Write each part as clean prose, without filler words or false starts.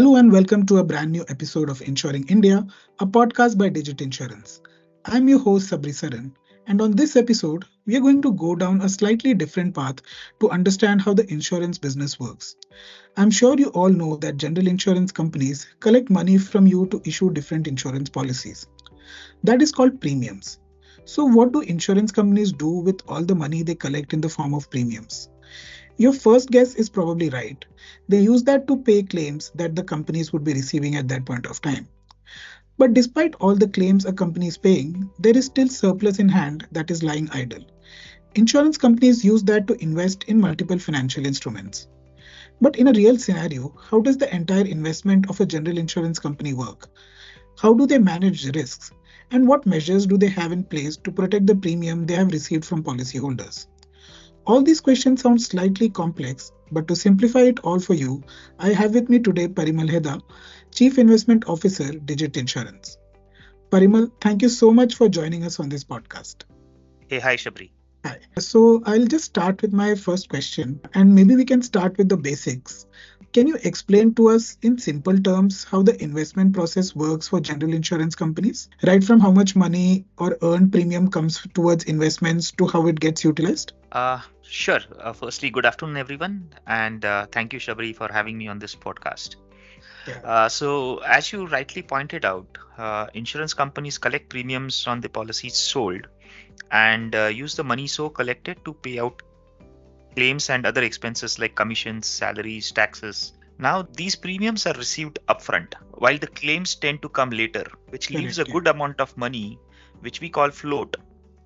Hello and welcome to a brand new episode of Insuring India, a podcast by Digit Insurance. I'm your host Sabri Saran, and on this episode, we are going to go down a slightly different path to understand how the insurance business works. I'm sure you all know that general insurance companies collect money from you to issue different insurance policies. That is called premiums. So, what do insurance companies do with all the money they collect in the form of premiums? Your first guess is probably right. They use that to pay claims that the companies would be receiving at that point of time. But despite all the claims a company is paying, there is still surplus in hand that is lying idle. Insurance companies use that to invest in multiple financial instruments. But in a real scenario, how does the entire investment of a general insurance company work? How do they manage risks? And what measures do they have in place to protect the premium they have received from policyholders? All these questions sound slightly complex, but to simplify it all for you, I have with me today Parimal Heda, Chief Investment Officer, Digit Insurance. Parimal, thank you so much for joining us on this podcast. Hi, Shabri. Hi. So I'll just start with my first question, and maybe we can start with the basics. Can you explain to us in simple terms how the investment process works for general insurance companies? Right from how much money or earned premium comes towards investments to how it gets utilized? Sure. Firstly, good afternoon, everyone, and thank you, Shabri, for having me on this podcast. Yeah. So, as you rightly pointed out, insurance companies collect premiums on the policies sold and use the money so collected to pay out claims and other expenses like commissions, salaries, taxes. Now, these premiums are received upfront, while the claims tend to come later, which leaves a Correct, yeah. good amount of money, which we call float,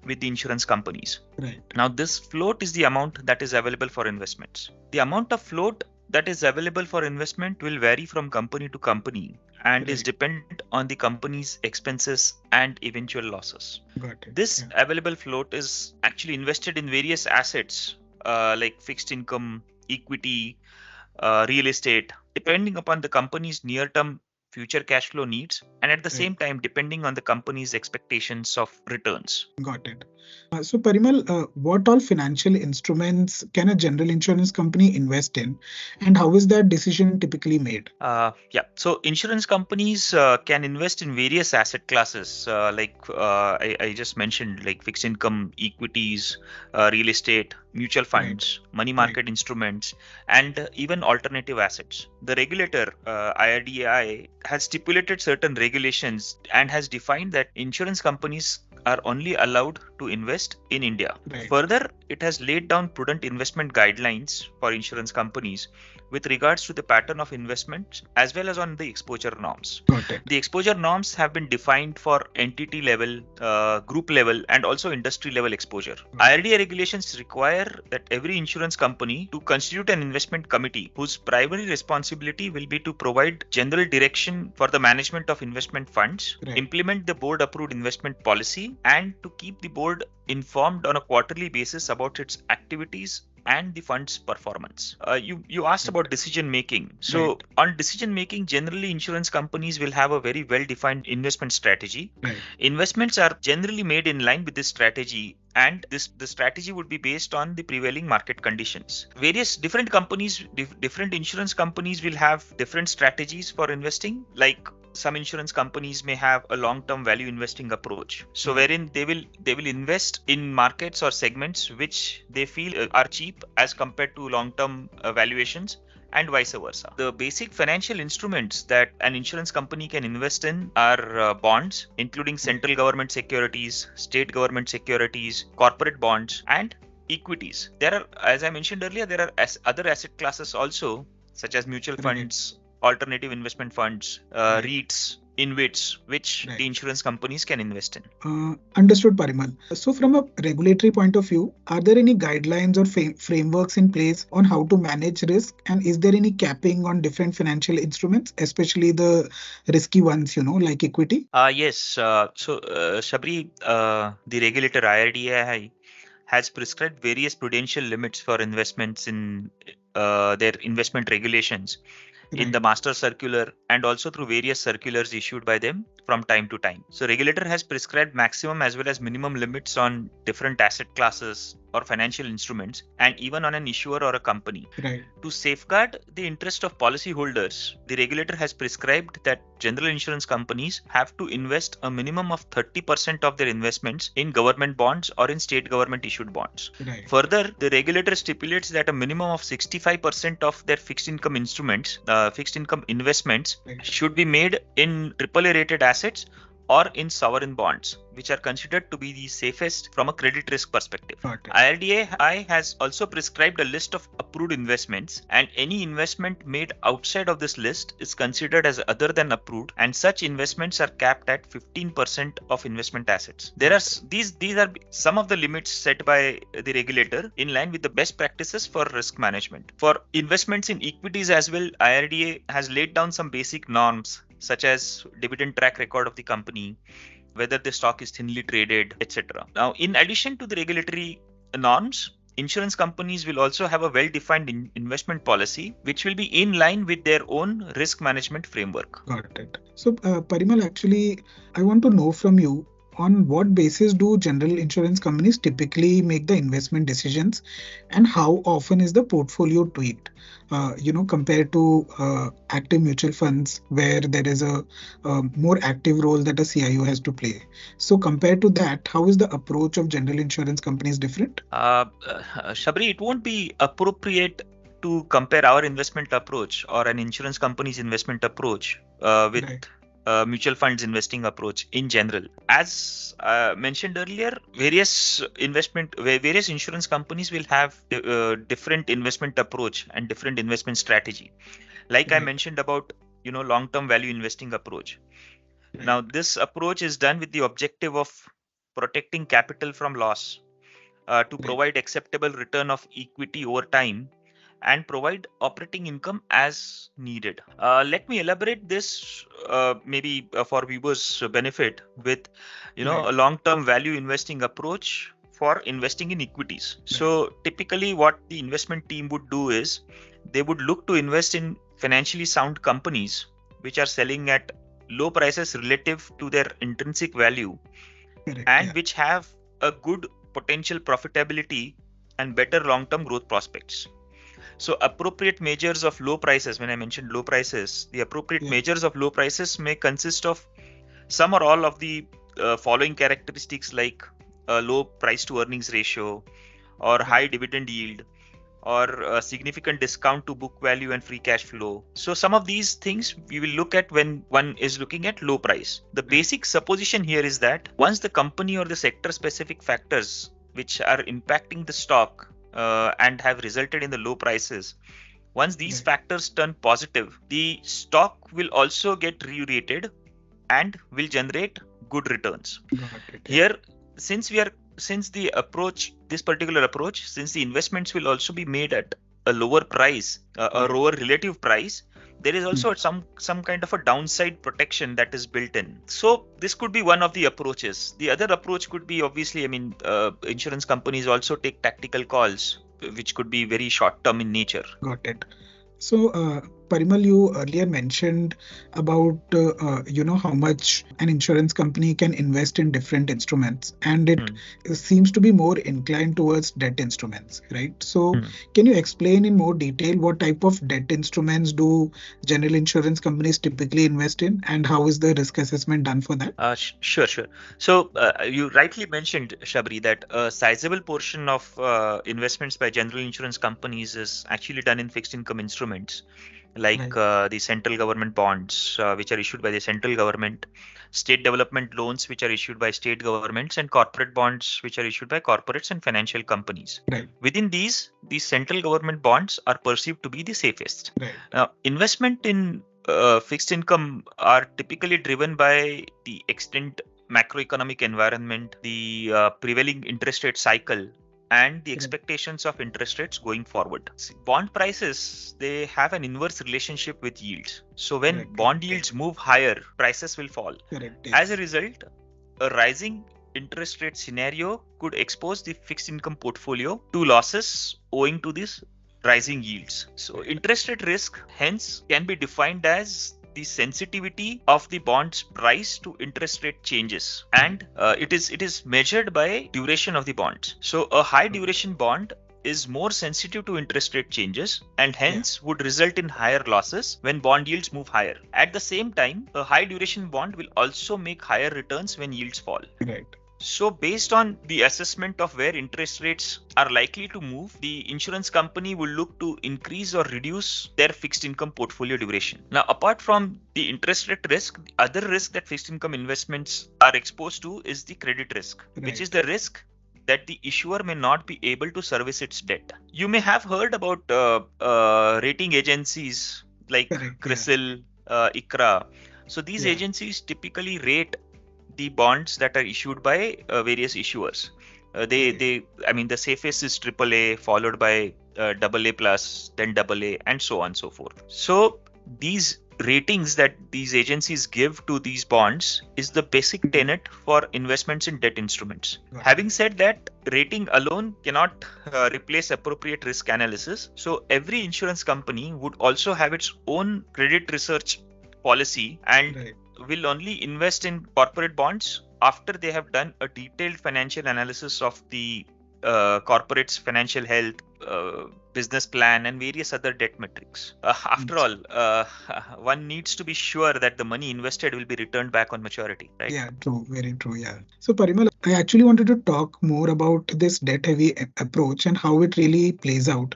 with the insurance companies. Right. Now, this float is the amount that is available for investments. The amount of float that is available for investment will vary from company to company and is Right. dependent on the company's expenses and eventual losses. Got it. This Yeah. available float is actually invested in various assets like fixed income, equity, real estate, depending upon the company's near-term future cash flow needs, and at the Right. same time, depending on the company's expectations of returns. Got it. So, Parimal, what all financial instruments can a general insurance company invest in, and how is that decision typically made? So insurance companies can invest in various asset classes, I just mentioned, like fixed income, equities, real estate, mutual Right. funds, money Right. market instruments, and even alternative assets. The regulator, IRDAI, has stipulated certain regulations and has defined that insurance companies are only allowed to invest in India. Right. Further, it has laid down prudent investment guidelines for insurance companies with regards to the pattern of investment as well as on the exposure norms. Got it. The exposure norms have been defined for entity level, group level, and also industry level exposure. IRDA regulations require that every insurance company to constitute an investment committee whose primary responsibility will be to provide general direction for the management of investment funds, Right. implement the board approved investment policy, and to keep the board informed on a quarterly basis about its activities and the fund's performance. You asked about decision making. So Right. on decision making, generally insurance companies will have a very well defined investment strategy. Right. Investments are generally made in line with this strategy, and the strategy would be based on the prevailing market conditions. Various different companies, different insurance companies will have different strategies for investing. Like some insurance companies may have a long-term value investing approach, so wherein they will invest in markets or segments which they feel are cheap as compared to long-term valuations, and vice versa. The basic financial instruments that an insurance company can invest in are bonds, including central government securities, state government securities, corporate bonds, and equities. There are, as I mentioned earlier, there are other asset classes also, such as mutual Right. funds, alternative investment funds, Right. REITs, InvITs, which Right. the insurance companies can invest in. Understood, Parimal. So, from a regulatory point of view, are there any guidelines or frameworks in place on how to manage risk? And is there any capping on different financial instruments, especially the risky ones, like equity? Yes. Shabri, the regulator IRDAI has prescribed various prudential limits for investments in their investment regulations in Right. the master circular and also through various circulars issued by them from time to time. So regulator has prescribed maximum as well as minimum limits on different asset classes or financial instruments, and even on an issuer or a company. Right. To safeguard the interest of policyholders, the regulator has prescribed that general insurance companies have to invest a minimum of 30% of their investments in government bonds or in state government issued bonds. Right. Further, the regulator stipulates that a minimum of 65% of their fixed income instruments, fixed income investments, Right. should be made in AAA rated assets or in sovereign bonds, which are considered to be the safest from a credit risk perspective. Got it. IRDAI has also prescribed a list of approved investments, and any investment made outside of this list is considered as other than approved, and such investments are capped at 15% of investment assets. These are some of the limits set by the regulator in line with the best practices for risk management. For investments in equities as well, IRDA has laid down some basic norms such as dividend track record of the company, whether the stock is thinly traded, etc. Now, in addition to the regulatory norms, insurance companies will also have a well-defined investment policy, which will be in line with their own risk management framework. Got it. So, Parimal, actually, I want to know from you, on what basis do general insurance companies typically make the investment decisions, and how often is the portfolio tweaked? Compared to active mutual funds, where there is a more active role that a CIO has to play. So, compared to that, how is the approach of general insurance companies different? Shabri, it won't be appropriate to compare our investment approach or an insurance company's investment approach with Right. Mutual funds investing approach in general. As mentioned earlier, various insurance companies will have different investment approach and different investment strategy. Like I Right. mentioned about long-term value investing approach. Right. Now, this approach is done with the objective of protecting capital from loss, to Right. provide acceptable return of equity over time, and provide operating income as needed. Let me elaborate this maybe for viewers' benefit with Right. a long-term value investing approach for investing in equities. Right. So typically what the investment team would do is they would look to invest in financially sound companies which are selling at low prices relative to their intrinsic value, Correct. and Yeah. which have a good potential profitability and better long-term growth prospects. So appropriate measures of low prices, when I mentioned low prices, the appropriate Yeah. measures of low prices may consist of some or all of the following characteristics, like a low price to earnings ratio, or Right. high dividend yield, or a significant discount to book value and free cash flow. So some of these things we will look at when one is looking at low price. The Right. basic supposition here is that once the company or the sector specific factors which are impacting the stock and have resulted in the low prices, once these Right. factors turn positive, the stock will also get re-rated and will generate good returns. Got it. Yeah. Here, since we are since the approach, this particular approach, since the investments will also be made at a lower price, a Right. lower relative price, there is Hmm. also some kind of a downside protection that is built in. So this could be one of the approaches. The other approach could be, obviously, I mean, insurance companies also take tactical calls, which could be very short term in nature. Got it. So, Parimal, you earlier mentioned about how much an insurance company can invest in different instruments, and it Hmm. seems to be more inclined towards debt instruments, right? So, Hmm. can you explain in more detail what type of debt instruments do general insurance companies typically invest in, and how is the risk assessment done for that? Sure. So you rightly mentioned, Shabri, that a sizable portion of investments by general insurance companies is actually done in fixed income instruments, like Right. the central government bonds, which are issued by the central government, state development loans, which are issued by state governments, and corporate bonds, which are issued by corporates and financial companies. Right. Within these central government bonds are perceived to be the safest. Right. Now, investment in fixed income are typically driven by the extent macroeconomic environment, the prevailing interest rate cycle, and the Right. expectations of interest rates going forward. See, bond prices, they have an inverse relationship with yields. So when Correct. bond Correct. Yeah. yields move higher, prices will fall. Correct. As a Yes. result, a rising interest rate scenario could expose the fixed income portfolio to losses owing to these rising yields. So Right. interest rate risk hence can be defined as the sensitivity of the bond's price to interest rate changes, and it is measured by duration of the bonds. So a high duration bond is more sensitive to interest rate changes and Yeah. hence would result in higher losses when bond yields move higher. At the same time, a high duration bond will also make higher returns when yields fall. Right. So, based on the assessment of where interest rates are likely to move, the insurance company will look to increase or reduce their fixed income portfolio duration. Now, apart from the interest rate risk, the other risk that fixed income investments are exposed to is the credit risk, which is Right. the risk that the issuer may not be able to service its debt. You may have heard about rating agencies like Correct. Yeah. CRISIL, ICRA. So, these Yeah. agencies typically rate the bonds that are issued by various issuers. Right. I mean, the safest is AAA, followed by AA plus, then AA, and so on and so forth. So these ratings that these agencies give to these bonds is the basic tenet for investments in debt instruments. Got it. Having said that, rating alone cannot replace appropriate risk analysis. So every insurance company would also have its own credit research policy and Right. will only invest in corporate bonds after they have done a detailed financial analysis of the corporate's financial health, business plan, and various other debt metrics. After all, one needs to be sure that the money invested will be returned back on maturity, right? Yeah, true, very true. Yeah. So, Parimal, I actually wanted to talk more about this debt-heavy approach and how it really plays out.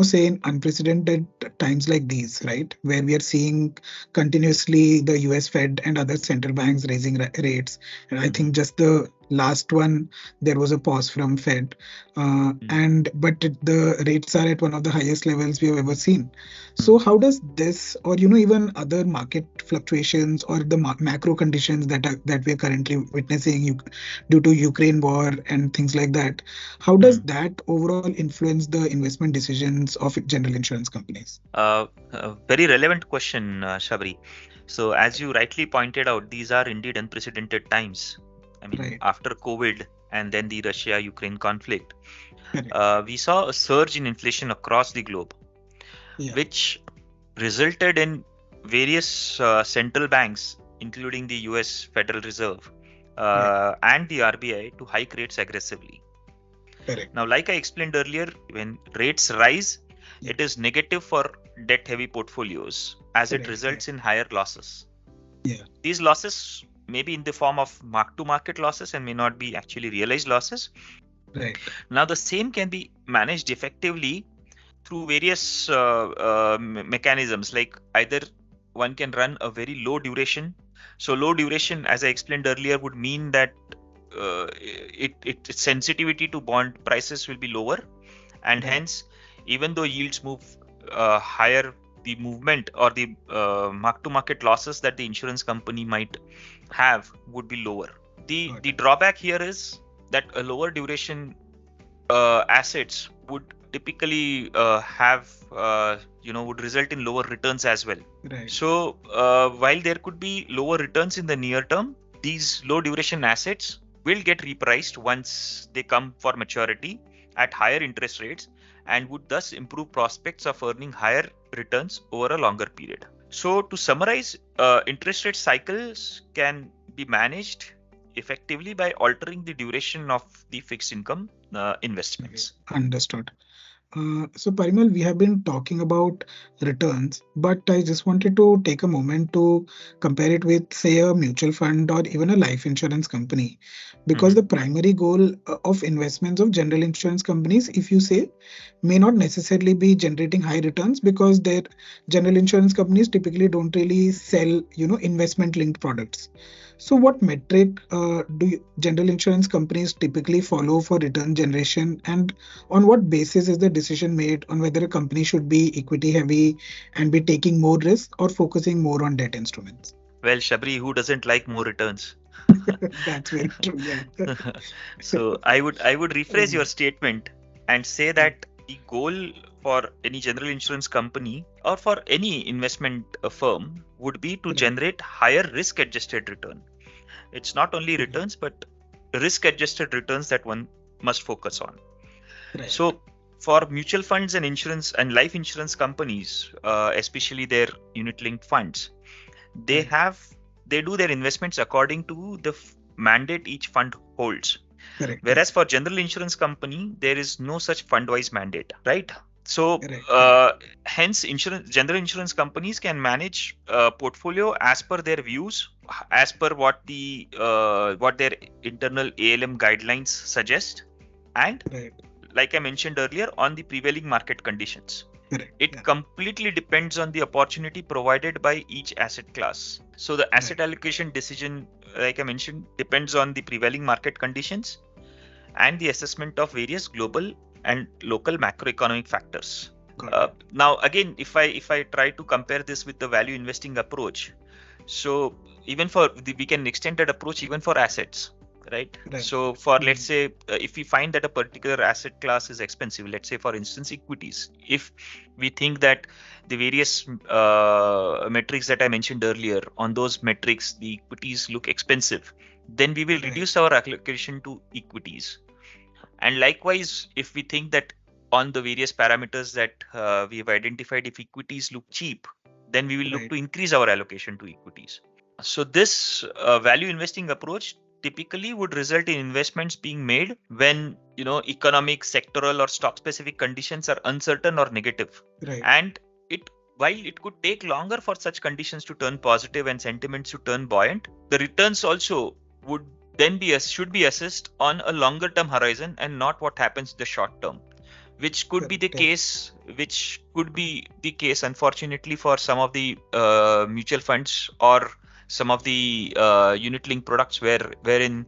Say in unprecedented times like these, right, where we are seeing continuously the US Fed and other central banks raising rates. And I Mm-hmm. think just the last one, there was a pause from Fed, and but the rates are at one of the highest levels we have ever seen. So Mm-hmm. how does this, or even other market fluctuations or the macro conditions that we are currently witnessing due to Ukraine war and things like that, how does Mm-hmm. that overall influence the investment decisions of general insurance companies? A very relevant question, Shabri. So, as you rightly pointed out, these are indeed unprecedented times. I mean, Right. after COVID and then the Russia-Ukraine conflict, Correct. we saw a surge in inflation across the globe, Yeah. which resulted in various central banks, including the US Federal Reserve Right. and the RBI, to hike rates aggressively. Correct. Now, like I explained earlier, when rates rise, Yeah. it is negative for debt heavy portfolios as it Correct. Yeah. results in higher losses. Yeah. These losses may be in the form of mark to market losses and may not be actually realized losses. Right. Now, the same can be managed effectively through various mechanisms, like either one can run a very low duration. So, low duration, as I explained earlier, would mean that its sensitivity to bond prices will be lower, and Right. hence, even though yields move higher, the movement or the mark to market losses that the insurance company might have would be lower. Got The it. drawback here is that a lower duration assets would typically have would result in lower returns as well. Right. So while there could be lower returns in the near term, these low duration assets will get repriced once they come for maturity at higher interest rates and would thus improve prospects of earning higher returns over a longer period. So to summarize, interest rate cycles can be managed effectively by altering the duration of the fixed income Okay. investments. Understood. So, Parimal, we have been talking about returns, but I just wanted to take a moment to compare it with, say, a mutual fund or even a life insurance company. Because Mm-hmm. the primary goal of investments of general insurance companies, if you say, may not necessarily be generating high returns because their general insurance companies typically don't really sell, investment linked products. So, what metric general insurance companies typically follow for return generation, and on what basis is the decision made on whether a company should be equity heavy and be taking more risk or focusing more on debt instruments? Well, Shabri, who doesn't like more returns? That's very true. Yeah. So I would rephrase your Um, statement and say that the goal for any general insurance company or for any investment firm would be to right. generate higher risk adjusted return. It's not only Okay. returns but risk adjusted returns that one must focus on. Right. So for mutual funds and insurance and life insurance companies, especially their unit linked funds, they Right. have they do their investments according to the mandate each fund holds. Correct. Yeah. Whereas for general insurance company, there is no such fund-wise mandate, right? So, Correct. Yeah. hence, general insurance companies can manage portfolio as per their views, as per what their internal ALM guidelines suggest, and Right. like I mentioned earlier, on the prevailing market conditions. Correct. It Yeah. completely depends on the opportunity provided by each asset class. So the asset Right. allocation decision, like I mentioned, depends on the prevailing market conditions and the assessment of various global and local macroeconomic factors. Got it. Now, again, if I try to compare this with the value investing approach, so even for we can extend that approach even for assets, right? Right. So for, let's Mm. say, if we find that a particular asset class is expensive, let's say for instance equities, if we think that the various metrics that I mentioned earlier, on those metrics the equities look expensive, then we will Right. reduce our allocation to equities. And likewise, if we think that on the various parameters that we have identified, if equities look cheap, then we will look Right. to increase our allocation to equities. So this value investing approach typically would result in investments being made when economic, sectoral, or stock specific conditions are uncertain or negative. Right. And it while it could take longer for such conditions to turn positive and sentiments to turn buoyant, the returns also would then should be assessed on a longer term horizon and not what happens in the short term, which could be the Correct. Yeah. case unfortunately for some of the mutual funds or some of the unit link products wherein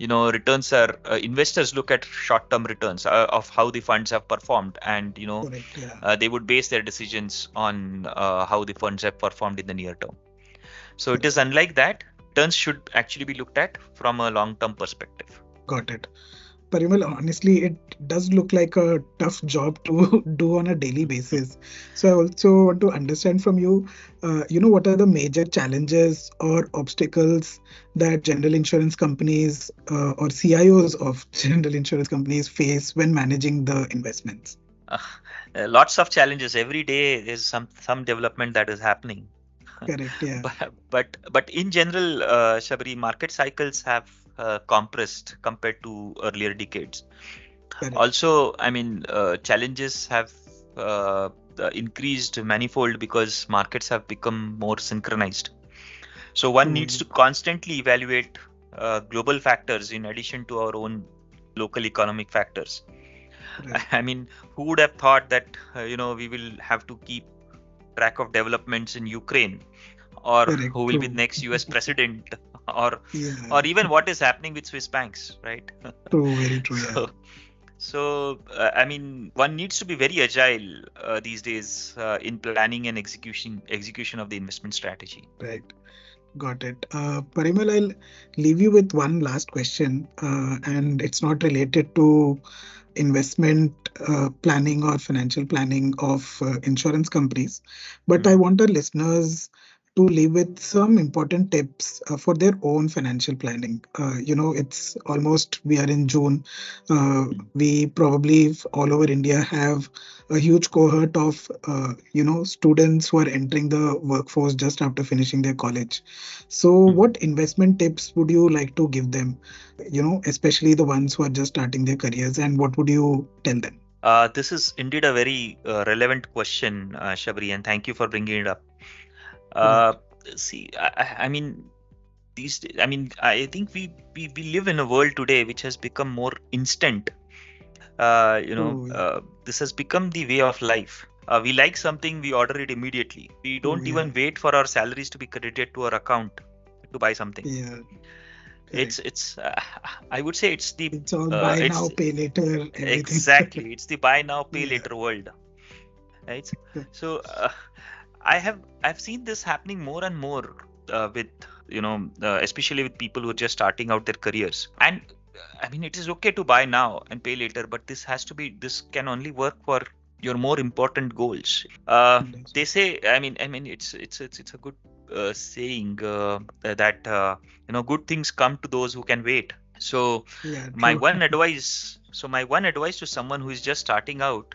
returns are investors look at short term returns of how the funds have performed, and Correct. Yeah. they would base their decisions on how the funds have performed in the near term. So it is Correct. unlike that. Returns should actually be looked at from a long term perspective. Got it. Parimal, honestly, it does look like a tough job to do on a daily basis. So I also want to understand from you, what are the major challenges or obstacles that general insurance companies or CIOs of general insurance companies face when managing the investments? Uh, Lots of challenges every day. There's some development that is happening. Correct. Yeah. But in general, Shabri, market cycles have compressed compared to earlier decades. Correct. Also, I mean, challenges have increased manifold because markets have become more synchronized. So one needs True. to constantly evaluate global factors in addition to our own local economic factors. Right. I mean, who would have thought that we will have to keep track of developments in Ukraine, or Correct. who will be the True. next US president, or Yeah. or even what is happening with Swiss banks, right? True. Very true. Yeah. So I mean, one needs to be very agile these days in planning and execution of the investment strategy. Right. Got it. Parimal, I'll leave you with one last question, and it's not related to investment planning or financial planning of insurance companies, but I Mhm. want our listeners to leave with some important tips for their own financial planning. It's almost, we are in June. We probably all over India have a huge cohort of students who are entering the workforce just after finishing their college. So Mhm. what investment tips would you like to give them, especially the ones who are just starting their careers, and what would you tell them? This is indeed a very relevant question, Shabri, and thank you for bringing it up. Uh, Right. See, I mean, I mean, I think we live in a world today which has become more instant. Oh, yeah. This has become the way of life. We like something, we order it immediately. We Oh, don't yeah. even wait for our salaries to be credited to our account to buy something. Yeah. Correct. It's I would say It's all buy now, it's pay later, everything. exactly, it's the buy now pay Yeah. later world, right? So I've seen this happening more and more with especially with people who are just starting out their careers. And I mean, it is okay to buy now and pay later, but this can only work for your more important goals. They Understood. say, I mean, it's a good saying that good things come to those who can wait. So Yeah, my true. one advice, my one advice to someone who is just starting out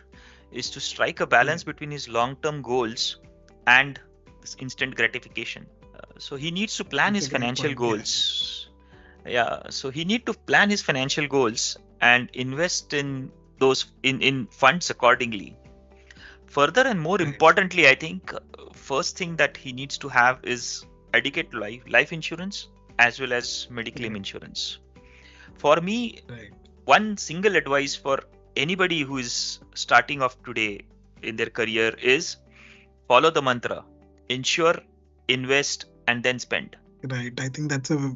is to strike a Yeah. balance between his long-term goals and this instant gratification. So he needs to plan That's a his great financial point. Yeah. goals. Yeah, so he need to plan his financial goals and invest in those in funds accordingly. Further and more Right. importantly, I think first thing that he needs to have is adequate life insurance as well as mediclaim Right. insurance. For me, Right. one single advice for anybody who is starting off today in their career is follow the mantra: insure, invest, and then spend. Right. I think that's a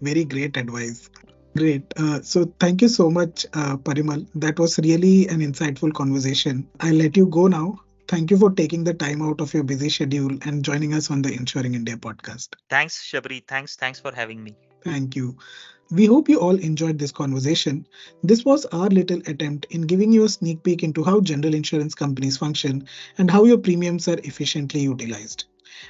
very great advice. Great. So thank you so much, Parimal. That was really an insightful conversation. I'll let you go now. Thank you for taking the time out of your busy schedule and joining us on the Insuring India podcast. Thanks, Shabri. Thanks for having me. Thank you. We hope you all enjoyed this conversation. This was our little attempt in giving you a sneak peek into how general insurance companies function and how your premiums are efficiently utilized.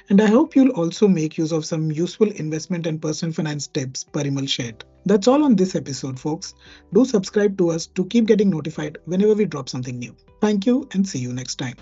And I hope you'll also make use of some useful investment and personal finance tips Parimal shared. That's all on this episode, folks. Do subscribe to us to keep getting notified whenever we drop something new. Thank you and see you next time.